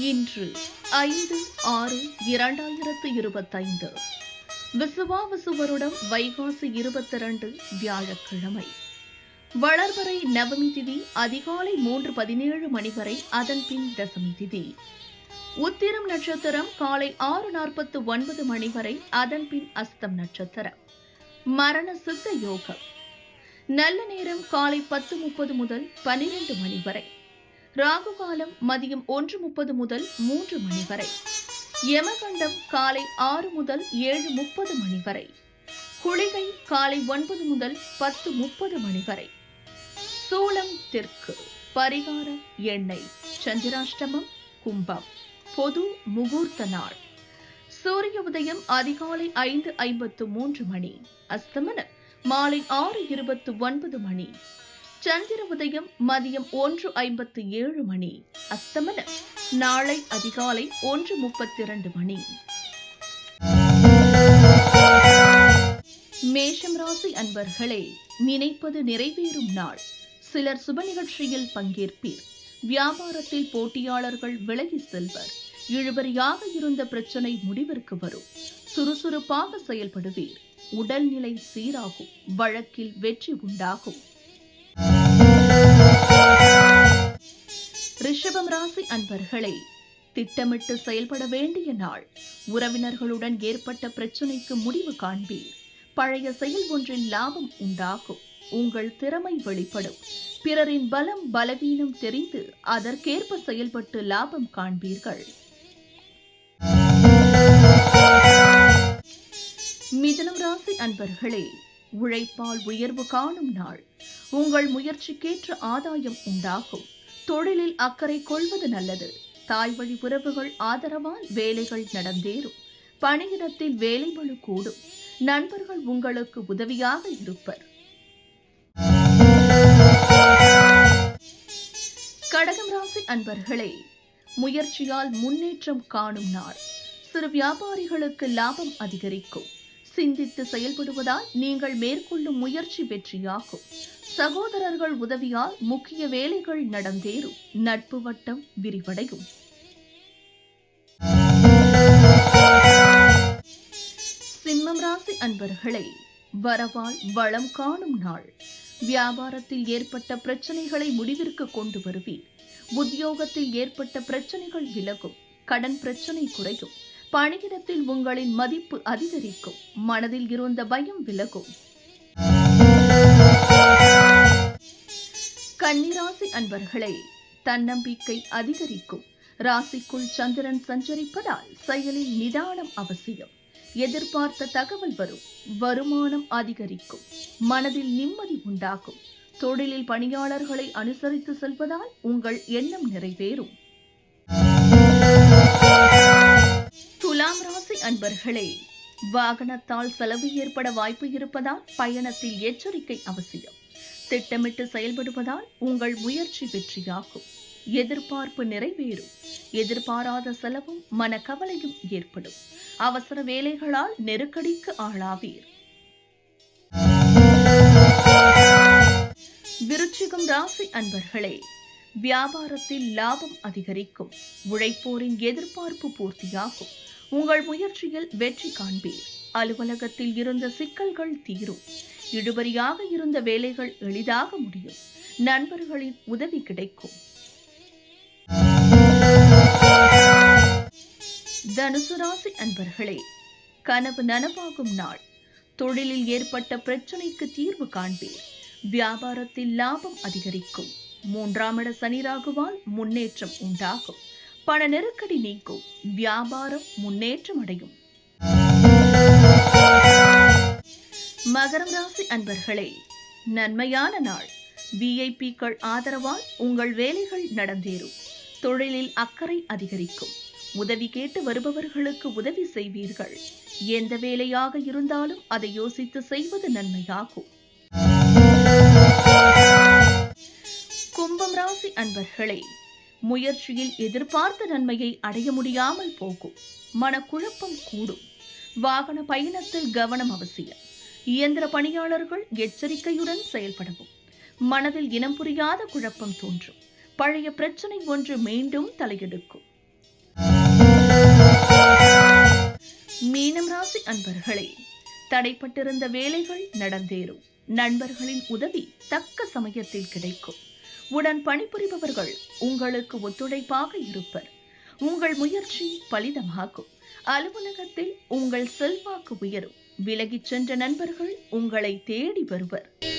இன்று 5/6/2025 விசுவாவசு வருடம் வைகாசி 22 வியாழக்கிழமை. வளர்வரை நவமி திதி அதிகாலை 3:17 மணி வரை, அதன் பின் தசமி திதி. உத்திரம் நட்சத்திரம் காலை 6:49 மணி வரை, அதன் பின் அஸ்தம் நட்சத்திரம். மரண சித்த யோகம். நல்ல நேரம் காலை 10:30 முதல் 12 மணி வரை. ராகு காலம் மதியம் 1:30 முதல் 3 மணி வரை. யமகண்டம் காலை 6 முதல் 7:30 மணி வரை. குளிகை காலை 9 முதல் 10:30 மணி வரை. சூலம் தெற்கு. பரிகார எண்ணெய். சந்திராஷ்டமம் கும்பம். பொது முகூர்த்த நாள். சூரிய உதயம் அதிகாலை 5:53 மணி. அஸ்தமனம் மாலை 6:29 மணி. சந்திர உதயம் மதியம் 1:57 மணி. அஸ்தமனம் நாளை அதிகாலை 1:32 மணி. மேஷம் ராசி அன்பர்களே, நினைப்பது நிறைவேறும் நாள். சிலர் சுப நிகழ்ச்சியில் பங்கேற்பீர். வியாபாரத்தில் போட்டியாளர்கள் விலகி செல்வர். இழுபறியாக இருந்த பிரச்சனை முடிவிற்கு வரும். சுறுசுறுப்பாக செயல்படுவீர். உடல்நிலை சீராகும். வழக்கில் வெற்றி உண்டாகும். ரிஷபம் ராசி அன்பர்களே, திட்டமிட்டு செயல்பட வேண்டிய நாள். உறவினர்களுடன் ஏற்பட்ட பிரச்சனைக்கு முடிவு காண்பீர். பழைய செயல் ஒன்றில் லாபம் உண்டாகும். உங்கள் திறமை வெளிப்படும். பிறரின் பலம் பலவீனம் தெரிந்து அதற்கேற்ப செயல்பட்டு லாபம் காண்பீர்கள். மிதுனம் ராசி அன்பர்களே, உழைப்பால் உயர்வு காணும் நாள். உங்கள் முயற்சிக்கேற்ற ஆதாயம் உண்டாகும். தொழிலில் அக்கறை கொள்வது நல்லது. தாய் வழி உறவுகள் ஆதரவால் வேலைகள் நடந்தேறும். பணியிடத்தில் வேலைபளு கூடும். நண்பர்கள் உங்களுக்கு உதவியாக இருப்பர். கடகம் ராசி அன்பர்களே, முயற்சியால் முன்னேற்றம் காணும் நாள். சிறு வியாபாரிகளுக்கு லாபம் அதிகரிக்கும். சிந்தித்து செயல்படுவதால் நீங்கள் மேற்கொள்ளும் முயற்சி வெற்றியாகும். சகோதரர்கள் உதவியால் முக்கிய வேலைகள் நடந்தேறும். நட்பு வட்டம் விரிவடையும். சிம்மம் ராசி அன்பர்களே, வரவால் வளம் காணும் நாள். வியாபாரத்தில் ஏற்பட்ட பிரச்சனைகளை முடிவிற்கு கொண்டு வருவீர். உத்தியோகத்தில் ஏற்பட்ட பிரச்சனைகள் விலகும். கடன் பிரச்சனை குறையும். பணியிடத்தில் உங்களின் மதிப்பு அதிகரிக்கும். மனதில் இருந்த பயம் விலகும். கன்னிராசி அன்பர்களே, தன்னம்பிக்கை அதிகரிக்கும். ராசிக்குள் சந்திரன் சஞ்சரிப்பதால் செயலில் நிதானம் அவசியம். எதிர்பார்த்த தகவல் வரும். வருமானம் அதிகரிக்கும். மனதில் நிம்மதி உண்டாகும். தொழிலில் பணியாளர்களை அனுசரித்து செல்வதால் உங்கள் எண்ணம் நிறைவேறும். துலாம் ராசி அன்பர்களே, வாகனத்தால் செலவு ஏற்பட வாய்ப்பு இருப்பதால் பயணத்தில் எச்சரிக்கை அவசியம். திட்டமிட்டு செயல்படுவதால் உங்கள் முயற்சி வெற்றியாகும். எதிர்பார்ப்பு நிறைவேறும். எதிர்பாராத செலவும் மனக்கவலையும் ஏற்படும். அவசர வேலைகளால் நெருக்கடிக்கு ஆளாவீர். விருச்சிகம் ராசி அன்பர்களே, வியாபாரத்தில் லாபம் அதிகரிக்கும். உழைப்போரின் எதிர்பார்ப்பு பூர்த்தியாகும். உங்கள் முயற்சியில் வெற்றி காண்பீர். அலுவலகத்தில் இருந்த சிக்கல்கள் தீரும். இழுபறியாக இருந்த வேலைகள் எளிதாக முடியும். நண்பர்களின் உதவி கிடைக்கும். தனுசு ராசி அன்பர்களே, கனவு நனவாகும் நாள். தொழிலில் ஏற்பட்ட பிரச்சனைக்கு தீர்வு காண்பீர். வியாபாரத்தில் லாபம் அதிகரிக்கும். 3ஆம் இட சனி ராகுவால் முன்னேற்றம் உண்டாகும். பண நெருக்கடி நீக்கும். வியாபாரம் முன்னேற்றம் அடையும். மகரம் ராசி அன்பர்களே, நன்மையான நாள். விஐபிக்கள் ஆதரவால் உங்கள் வேலைகள் நடந்தேறும். தொழிலில் அக்கறை அதிகரிக்கும். உதவி கேட்டு வருபவர்களுக்கு உதவி செய்வீர்கள். எந்த வேலையாக இருந்தாலும் அதை யோசித்து செய்வது நன்மையாகும். கும்பம் ராசி அன்பர்களே, முயற்சியில் எதிர்பார்த்த நன்மையை அடைய முடியாமல் போகும். மனக்குழப்பம் கூடும். வாகன பயணத்தில் கவனம் அவசியம். இயந்திர பணியாளர்கள் எச்சரிக்கையுடன் செயல்படவும். மனதில் இனம் புரியாத குழப்பம் தோன்றும். பழைய பிரச்சனை ஒன்று மீண்டும் தலையெடுக்கும். அன்பர்களே, தடைப்பட்டிருந்த வேலைகள் நடந்தேறும். நண்பர்களின் உதவி தக்க சமயத்தில் கிடைக்கும். உடன் பணிபுரிபவர்கள் உங்களுக்கு ஒத்துழைப்பாக இருப்பர். உங்கள் முயற்சி பலிதமாகும். அலுவலகத்தில் உங்கள் செல்வாக்கு உயரும். விலகிச் சென்ற நண்பர்கள் உங்களை தேடி வருவர்.